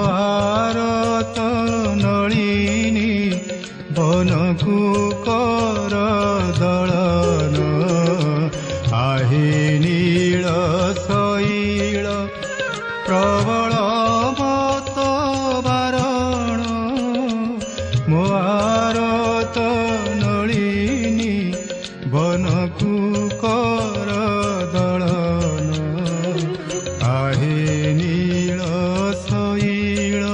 आरत नलिनी बनकु कर दलन आहे नील शैल प्रबल मत बारण मो आरत नलिनी बनकु कर दलन आहे नील शैल।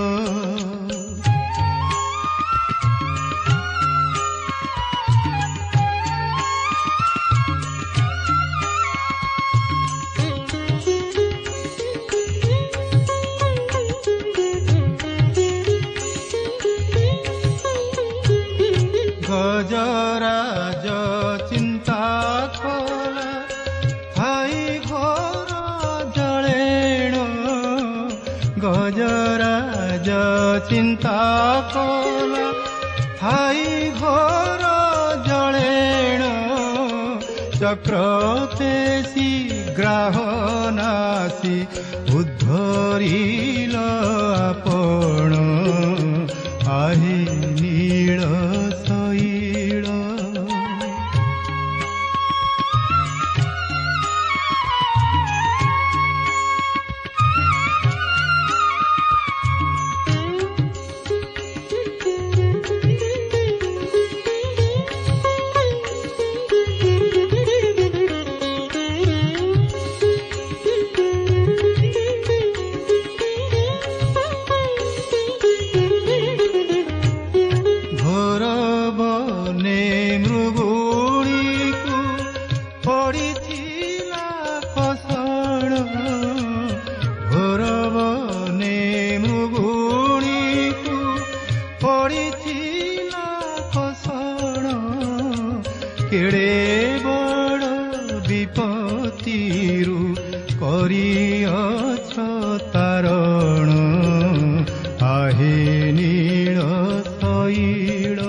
गजराज चिंता खोला थाई घोर जलेण गजराज चिंता खोला थाई घोर जलेण चक्रते शीघ्राह नासी उद्धरिल आपण आहे नील शैल। घोर बने मृगुणीकु पड़िथिला कषण घोर बने मृगुणीकु पड़िथिला कषण केड़े बड़ विपत्तिरु करिअछ तारण आहे नील शैल।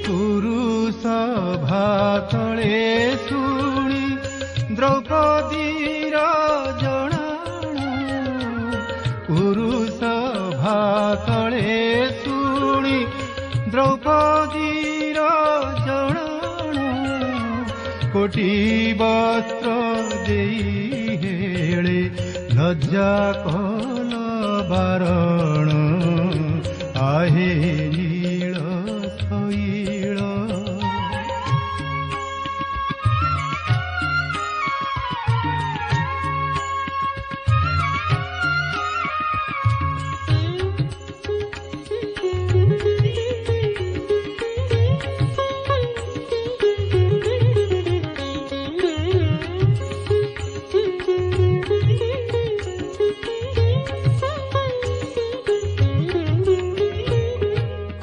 पुरुष भातले शुणी द्रौपदीर जणाण पुरुष भातले शुणी द्रौपदीर जणाण कोटि वस्त्र देई हेळे लज्जा कल बारण आहे नील शैल।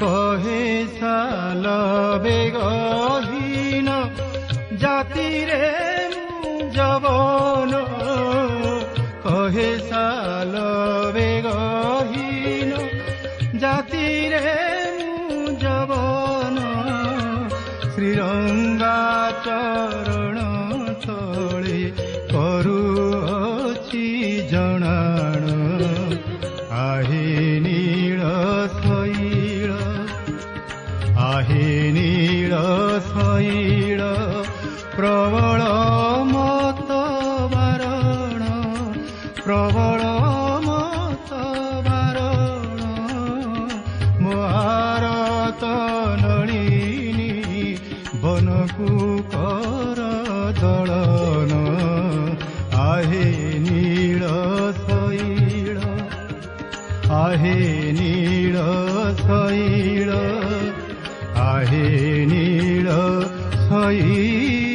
कहे साल बेगहीन जाति रे जवन कहे साल बेगहीन जाति रे जवन श्रीरंगा चरण तले करुअछि जणाण आहे नील शैल आहे नील शैल प्रबल मत बारण प्रबल मत बारण मो आरत नलिनी बनकु कर दलन आहे नील शैल आहे नील शैल आहे नील शैल।